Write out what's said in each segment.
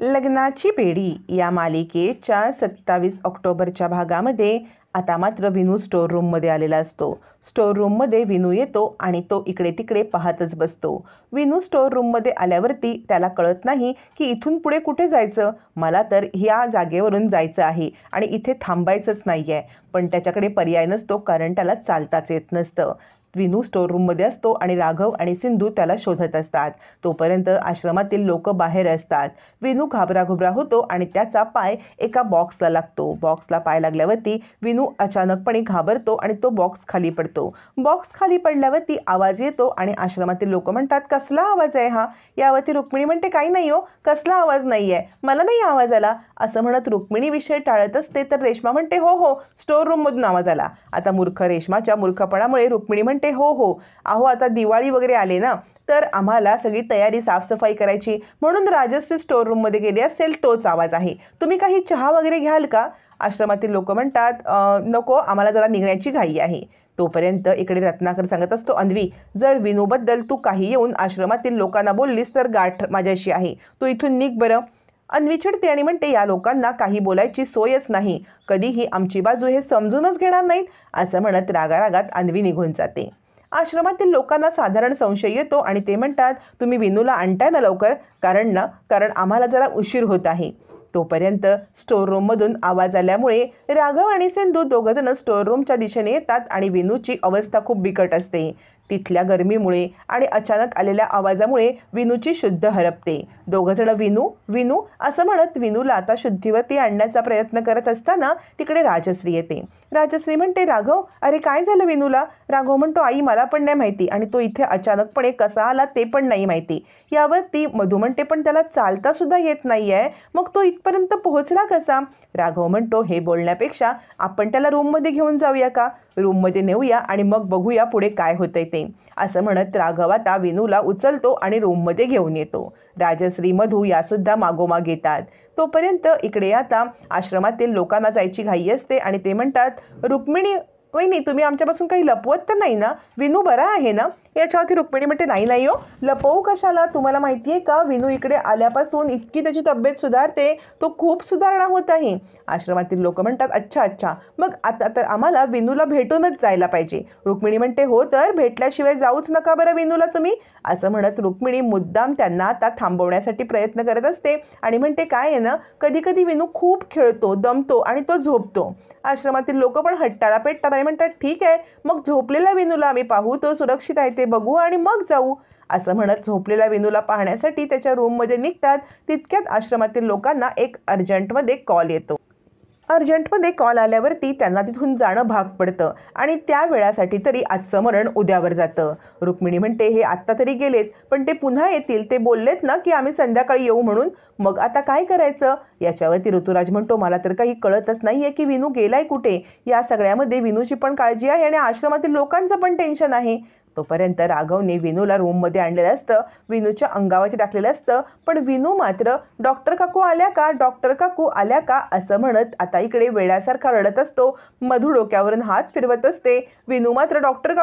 लग्नाची बेडी या मालिकेच्या 27 ऑक्टोबरच्या भागामध्ये आता मात्र विनू स्टोर रूममध्ये आलेला असतो। स्टोर रूममध्ये विनू येतो आणि तो इकडे तिकडे पाहतच बसतो। विनू स्टोर रूममध्ये आल्यावरती त्याला कळत नाही की इथून पुढे कुठे जायचं। मला तर ह्या जागेवरून जायचं आहे आणि इथे थांबायचंच नाही आहे, पण त्याच्याकडे पर्याय नसतो कारण त्याला चालताच येत नसतं। विनू स्टोर रूममध्ये असतो आणि राघव आणि सिंधू त्याला शोधत असतात। तोपर्यंत आश्रमातील लोक बाहेर असतात। विनू घाबराघुबरा होतो आणि त्याचा पाय एका बॉक्सला लागतो। बॉक्सला पाय लागल्यावरती विनू अचानकपणे घाबरतो आणि तो बॉक्स खाली पडतो। बॉक्स खाली पडल्यावरती आवाज येतो आणि आश्रमातील लोक म्हणतात, कसला आवाज आहे हा? यावरती रुक्मिणी म्हणते, काही नाही हो, कसला आवाज नाही आहे, मला नाही आवाज आला असं म्हणत रुक्मिणी विषय टाळत असते। तर रेश्मा म्हणते, हो हो, स्टोर रूममधून आवाज आला। आता मूर्ख रेश्माच्या मूर्खपणामुळे रुक्मिणी म्हणते, हो हो, अहो आता दिवाळी वगैरे आले ना, तर आम्हाला सगळी तयारी साफसफाई करायची म्हणून राजश्री स्टोर रूममध्ये गेली असेल, तोच आवाज आहे। तुम्ही काही चहा वगैरे घ्याल का? आश्रमातील लोक म्हणतात, नको, आम्हाला जरा निघण्याची घाई आहे। तोपर्यंत इकडे रत्नाकर सांगत असतो, अन्वी, जर विनूबद्दल तू काही येऊन आश्रमातील लोकांना बोललीस तर गाठ माझ्याशी आहे, तू इथून निघ बरं। अन्वी चिडते आणि म्हणते, या लोकांना काही बोलायची सोयच नाही, कधीही आमची बाजू हे समजूनच घेणार नाहीत असं म्हणत रागारागात अन्वी निघून जाते। आश्रमातील लोकांना साधारण संशय येतो आणि ते म्हणतात, तुम्ही विनूला आणताय ना लवकर, कारण आम्हाला जरा उशीर होत आहे। तोपर्यंत स्टोर रूममधून आवाज आल्यामुळे राघव आणि सिंधू दोघंजण स्टोर रूमच्या दिशेने येतात आणि विनूची अवस्था खूप बिकट असते। तिथल्या गरमीमुळे आणि अचानक आलेल्या आवाजामुळे विनूची शुद्ध हरपते। दोघंजण विनू विनू असं म्हणत विनूला आता शुद्धीवरती आणण्याचा प्रयत्न करत असताना तिकडे राजश्री येते। राजश्री म्हणते, राघव, अरे काय झालं विनूला? राघव म्हणतो, आई मला पण नाही माहिती आणि तो इथे अचानकपणे कसा आला ते पण नाही माहिती। यावरती मधू म्हणते, पण त्याला चालता सुद्धा येत नाहीये, मग तो इथपर्यंत पोहोचला कसा? राघव म्हणतो, हे बोलण्यापेक्षा आपण त्याला रूममध्ये घेऊन जाऊया का? रूममध्ये नेऊया आणि मग बघूया पुढे काय होतंय ते असं म्हणत राघव आता विनूला उचलतो आणि रूममध्ये घेऊन येतो। राजश्री मधू यासुद्धा मागोमाग येतात। तोपर्यंत इकडे आता आश्रमातील लोकांना जायची घाई असते आणि ते म्हणतात, रुक्मिणी वहिनी, तुम्ही आमच्यापासून काही लपवत तर नाही ना? विनू बरा आहे ना? याच्यावरती रुक्मिणी म्हणते, नाही नाही हो, लपवू कशाला? तुम्हाला माहिती आहे का, विनू इकडे आल्यापासून इतकी त्याची तब्येत सुधारते, तो खूप सुधारणा होत आहे। आश्रमातील लोक म्हणतात, अच्छा अच्छा, मग आता तर आम्हाला विनूला भेटूनच जायला पाहिजे। रुक्मिणी म्हणते, हो तर भेटल्याशिवाय जाऊच नका बरं विनूला तुम्ही असं म्हणत रुक्मिणी मुद्दाम त्यांना आता थांबवण्यासाठी प्रयत्न करत असते आणि म्हणते, काय आहे ना, कधी कधी विनू खूप खेळतो, दमतो आणि तो झोपतो। आश्रमातील लोक पण हट्टाला पेटतात आणि म्हणतात, ठीक आहे, मग झोपलेल्या विनूला आम्ही पाहू, तो सुरक्षित आहे ते बघू आणि मग जाऊ असं म्हणत झोपलेल्या विनूला पाहण्यासाठी त्याच्या रूममध्ये निघतात। तितक्यात आश्रमातील लोकांना एक अर्जंटमध्ये कॉल येतो। अर्जंटमध्ये कॉल आल्यावरती त्यांना तिथून जाणं भाग पडतं आणि त्या वेळासाठी तरी आजचं मरण उद्यावर जातं। रुक्मिणी म्हणते, हे आत्ता तरी गेलेत, पण ते पुन्हा येतील, ते बोललेत ना की आम्ही संध्याकाळी येऊ म्हणून, मग आता काय करायचं? याच्यावरती ऋतुराज म्हणतो, मला तर काही कळतच नाहीये की विनू गेलाय कुठे। या सगळ्यामध्ये विनूची पण काळजी आहे आणि आश्रमातील लोकांचं पण टेन्शन आहे। तोपर्यंत राघवने विनूला रूममध्ये आणलेलं असतं, विनूच्या अंगावरती टाकलेलं असतं, पण विनू मात्र डॉक्टर काकू आल्या का, डॉक्टर काकू आल्या का असं म्हणत आता इकडे वेड्यासारखा रडत असतो। मधू डोक्यावरून हात फिरवत असते। विनू मात्र डॉक्टर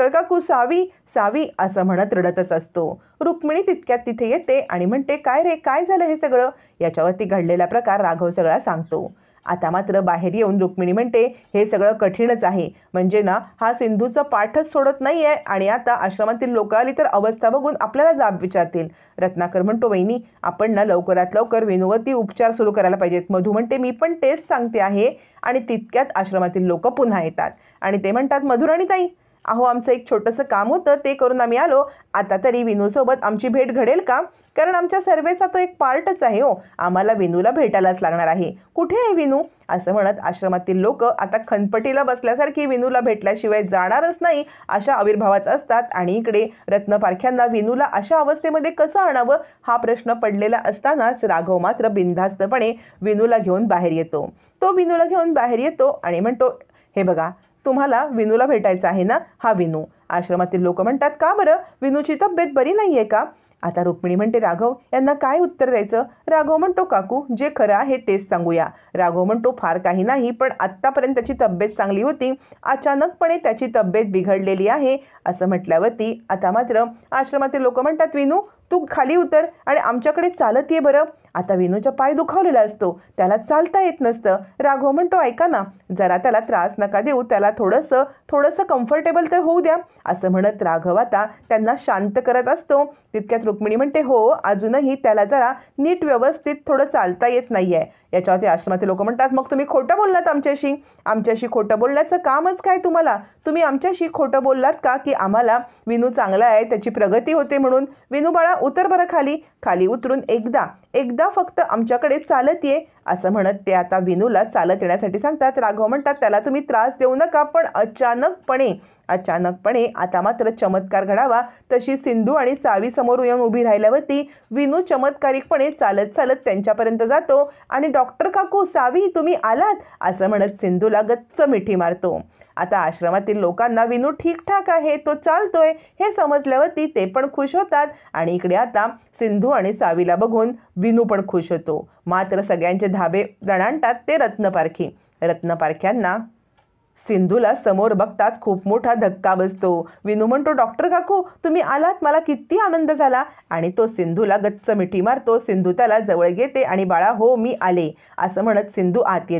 काकू, सावी सावी असं म्हणत रडतच असतो। रुक्मिणी तितक्यात तिथे येते आणि म्हणते, काय रे, काय झालं हे सगळं? याच्यावरती घडलेला प्रकार राघव सगळा सांगतो। आता मात्र बाहेर येऊन रुक्मिणी म्हणते, हे सगळं कठीणच आहे, म्हणजे ना हा सिंधूचा पाठच सोडत नाही आहे आणि आता आश्रमातील लोक आली तर अवस्था बघून आपल्याला जाब विचारतील। रत्नाकर म्हणतो, वहिनी, आपण ना लवकरात लवकर विनूवरती उपचार सुरू करायला पाहिजेत। मधू म्हणते, मी पण तेच सांगते आहे आणि तितक्यात आश्रमातील लोक पुन्हा येतात आणि ते म्हणतात, मधुराणीताई, अहो आमचं एक छोटंसं काम होतं, ते करून आम्ही आलो, आता तरी विनूसोबत आमची भेट घडेल का? कारण आमच्या सर्वेचा तो एक पार्टच आहे हो, आम्हाला विनूला भेटायलाच लागणार आहे, कुठे आहे विनू असं म्हणत आश्रमातील लोक आता खनपटीला बसल्यासारखी विनूला भेटल्याशिवाय जाणारच नाही अशा आविर्भावात असतात। आणि इकडे रत्नपारख्यांना विनूला अशा अवस्थेमध्ये कसं आणावं हा प्रश्न पडलेला असतानाच राघव मात्र बिनधास्तपणे विनूला घेऊन बाहेर येतो। तो विनूला घेऊन बाहेर येतो आणि म्हणतो, हे बघा, तुम्हाला विनूला भेटायचं आहे ना? हा विनू। आश्रमातील लोक म्हणतात, का बरं, विनूची तब्येत बरी नाहीये का? आता रुक्मिणी म्हणते, राघव यांना काय उत्तर द्यायचं? राघव म्हणतो, काकू, जे खरं आहे तेच सांगूया। राघव म्हणतो, फार काही नाही, पण आत्तापर्यंत त्याची तब्येत चांगली होती, अचानकपणे त्याची तब्येत बिघडलेली आहे असं म्हटल्यावरती आता मात्र आश्रमातील लोक म्हणतात, विनू तू खाली उतर आणि आमच्याकडे चालत ये बरं. आता विनूचा पाय दुखावलेला असतो, त्याला चालता येत नसतं. राघव म्हणतो, ऐका ना, जरा त्याला त्रास नका देऊ, त्याला थोडंसं कम्फर्टेबल तर होऊ द्या. असं म्हणत राघव आता त्यांना शांत करत असतो. तितक्यात रुक्मिणी म्हणते, हो, अजूनही त्याला जरा नीट व्यवस्थित थोडं चालता येत नाही आहे. याच्यावरती आश्रमातील लोक म्हणतात, मग तुम्ही खोटं बोललात आमच्याशी खोटं बोलण्याचं कामच काय तुम्हाला? तुम्ही आमच्याशी खोटं बोललात का की आम्हाला विनू चांगला आहे, त्याची प्रगती होते म्हणून? विनू बाळा, उतर बरं खाली उतरून एकदा फक्त आमच्याकडे चालत ये. असं म्हणत ते आता विनूला चालत येण्यासाठी सांगतात. राघव म्हणतात, त्याला तुम्ही त्रास देऊ नका, पण अचानकपणे आता मात्र चमत्कार घडावा तशी सिंधू आणि सावी समोर येऊन उभी राहिल्यावरती विनू चमत्कारिकपणे चालत त्यांच्यापर्यंत जातो आणि डॉक्टर काकू, सावी, तुम्ही आलात असं म्हणत सिंधूला गच्च मिठी मारतो. आता आश्रमातील लोकांना विनू ठीकठाक आहे, तो चालतोय हे समजल्यावरती ते पण खुश होतात आणि इकडे आता सिंधू आणि सावीला बघून विनू पण खुश होतो. मात्र सगळ्यांचे धाबे दणाणतात ते रत्नपारख्यांना सिंधूला समोर बघताच खूप मोठा धक्का बसतो. विनू म्हणतो, डॉक्टर काकू, तुम्ही आलात, मला किती आनंद झाला. आणि तो सिंधूला गच्च मिठी मारतो. सिंधू त्याला जवळ घेते आणि बाळा, हो, मी आले असं म्हणत सिंधू आत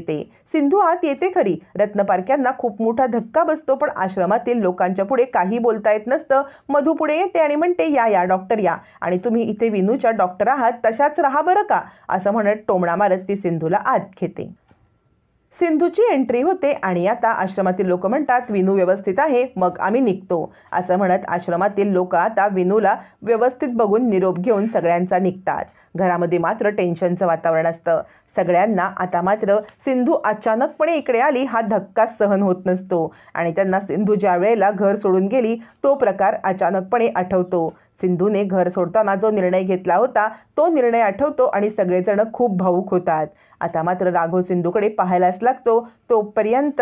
येते खरी. रत्नपारख्यांना खूप मोठा धक्का बसतो, पण आश्रमातील लोकांच्या पुढे काही बोलता येत नसतं. मधू पुढे येते आणि म्हणते, या डॉक्टर या, आणि तुम्ही इथे विनूच्या डॉक्टर आहात, तशाच राहा बरं का असं म्हणत टोमणा मारत ती सिंधूला आत घेते. सिंधूची एंट्री होते आणि आता आश्रमातील लोक म्हणतात, विनू व्यवस्थित आहे, मग आम्ही निघतो असं म्हणत आश्रमातील लोक आता विनूला व्यवस्थित बघून निरोप घेऊन सगळ्यांचा निघतात. घरामध्ये मात्र टेन्शनचं वातावरण असतं. सगळ्यांना आता मात्र सिंधू अचानकपणे इकडे आली हा धक्का सहन होत नसतो आणि त्यांना सिंधू ज्या वेळेला घर सोडून गेली तो प्रकार अचानकपणे आठवतो. सिंधूने घर सोडताना जो निर्णय घेतला होता तो निर्णय आठवतो आणि सगळेजण खूप भावूक होतात. आता मात्र राघव सिंधूकडे पाहायलाच लागतो. तोपर्यंत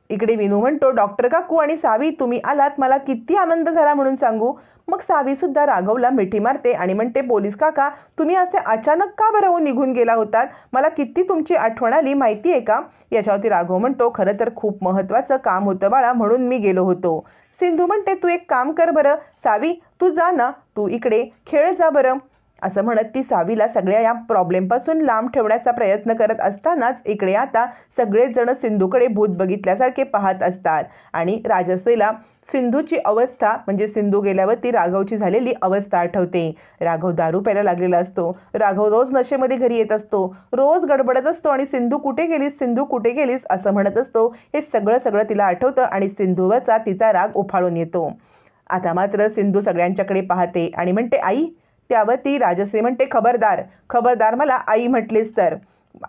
इकडे विनू म्हणतो, डॉक्टर काकू आणि सावी, तुम्ही आलात, मला किती आनंद झाला म्हणून सांगू. मग सावी सुद्धा राघवला मिठी मारते आणि म्हणते, पोलीस काका, तुम्ही असे अचानक का बरं निघून गेला होतात? मला किती तुमची आठवण आली माहिती आहे का? याच्यावरती राघव म्हणतो, खरं तर खूप महत्त्वाचं काम होतं बाळा, म्हणून मी गेलो होतो. सिंधू म्हणते, तू एक काम कर बरं सावी, तू जा ना, तू इकडे खेळ जा बरं असं म्हणत ती सावीला सगळ्या या प्रॉब्लेमपासून लांब ठेवण्याचा प्रयत्न करत असतानाच इकडे आता सगळेच जण सिंधूकडे भूत बघितल्यासारखे पाहत असतात आणि राजश्रीला सिंधूची अवस्था म्हणजे सिंधू गेल्यावरती राघवची झालेली अवस्था आठवते. राघव दारू प्यायला लागलेला असतो. राघव रोज नशेमध्ये घरी येत असतो, रोज गडबडत असतो आणि सिंधू कुठे गेलीस असं म्हणत असतो. हे सगळं तिला आठवतं आणि सिंधूवरचा तिचा राग उफाळून येतो. आता मात्र सिंधू सगळ्यांच्याकडे पाहते आणि म्हणते, आई. त्यावर ती राजश्री म्हणते, खबरदार मला आई म्हटलीस तर.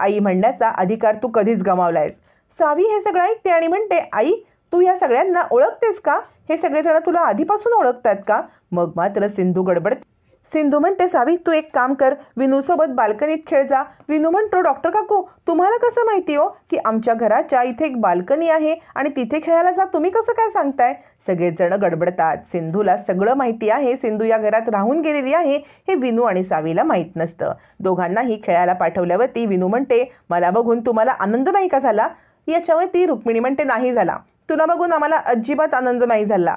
आई म्हणण्याचा अधिकार तू कधीच गमावलायस. सावी हे सगळं ऐकते आणि म्हणते, आई, तू या सगळ्यांना ओळखतेस का? हे सगळेजण तुला आधीपासून ओळखतात का? मग मात्र सिंधू गडबडते. सिंधू म्हणते, सावी, तू एक काम कर, विनूसोबत बाल्कनीत खेळ जा. विनू म्हणतो, डॉक्टर काकू, तुम्हाला कसं माहिती हो की आमच्या घराच्या इथे एक बाल्कनी आहे आणि तिथे खेळायला जा, तुम्ही कसं काय सांगताय? सगळेच जण गडबडतात. सिंधूला सगळं माहिती आहे, सिंधू या घरात राहून गेलेली आहे हे विनू आणि सावीला माहीत नसतं. दोघांनाही खेळायला पाठवल्यावरती विनू म्हणते, मला बघून तुम्हाला आनंद नाही का झाला? याच्यावरती रुक्मिणी म्हणते, नाही झाला. तुला बघून आम्हाला अजिबात आनंद नाही झाला,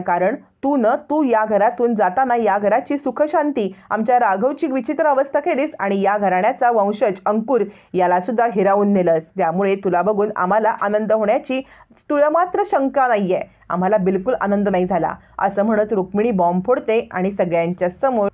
कारण तू या घरातून जाताना या घराची सुखशांती, आमच्या राघवची विचित्र अवस्था केलीस आणि या घराण्याचा वंशज अंकुर याला सुद्धा हिरावून नेलंस. त्यामुळे तुला बघून आम्हाला आनंद होण्याची तुला मात्र शंका नाही आहे. आम्हाला बिलकुल आनंद नाही झाला असं म्हणत रुक्मिणी बॉम्ब फोडते आणि सगळ्यांच्या समोर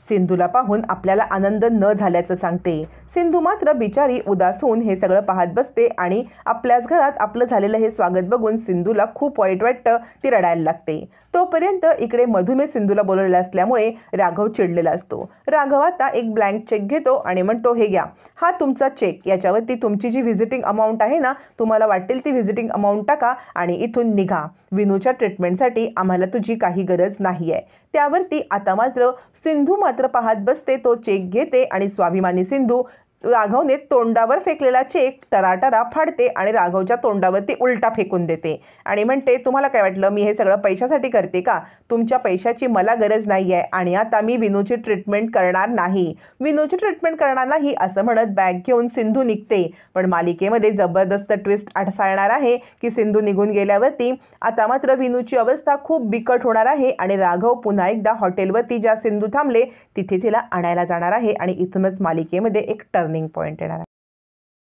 सिंधूला पाहून आपल्याला आनंद न झाल्याचं सांगते. सिंधू मात्र बिचारी उदास होऊन हे सगळं पाहत बसते आणि आपल्याच घरात आपलं झालेलं हे स्वागत बघून सिंधूला खूप वाईट वाटतं. ती रडायला लागते. तोपर्यंत इकडे मधूने सिंधूला बोलवलेलं असल्यामुळे राघव चिडलेला असतो. राघव आता एक ब्लँक चेक घेतो आणि म्हणतो, हे घ्या, हा तुमचा चेक. याच्यावरती तुमची जी व्हिजिटिंग अमाऊंट आहे ना, तुम्हाला वाटेल ती व्हिजिटिंग अमाऊंट टाका आणि इथून निघा. विनूच्या ट्रीटमेंटसाठी आम्हाला तुझी काही गरज नाही आहे. त्यावरती आता मात्र सिंधू मात्र पाहत बसते. तो चेक घेते आणि स्वाभिमानी सिंधू राघवने तोंडावर फेकलेला चेक टराटरा फाडते आणि राघवच्या तोंडावरती उलटा फेकून देते आणि म्हणते, तुम्हाला काय वाटलं मी हे सगळं पैशासाठी करते का? तुमच्या पैशाची मला गरज नाही आहे आणि आता मी विनूची ट्रीटमेंट करणार नाही. विनूची ट्रीटमेंट करणार नाही असं म्हणत बॅग घेऊन सिंधू निघते. पण मालिकेमध्ये जबरदस्त ट्विस्ट अडसाळणार आहे की सिंधू निघून गेल्यावरती आता मात्र विनूची अवस्था खूप बिकट होणार आहे आणि राघव पुन्हा एकदा हॉटेलवरती ज्या सिंधू थांबले तिथे तिला आणायला जाणार आहे आणि इथूनच मालिकेमध्ये एक टर्निंग पॉईंट येणार आहे.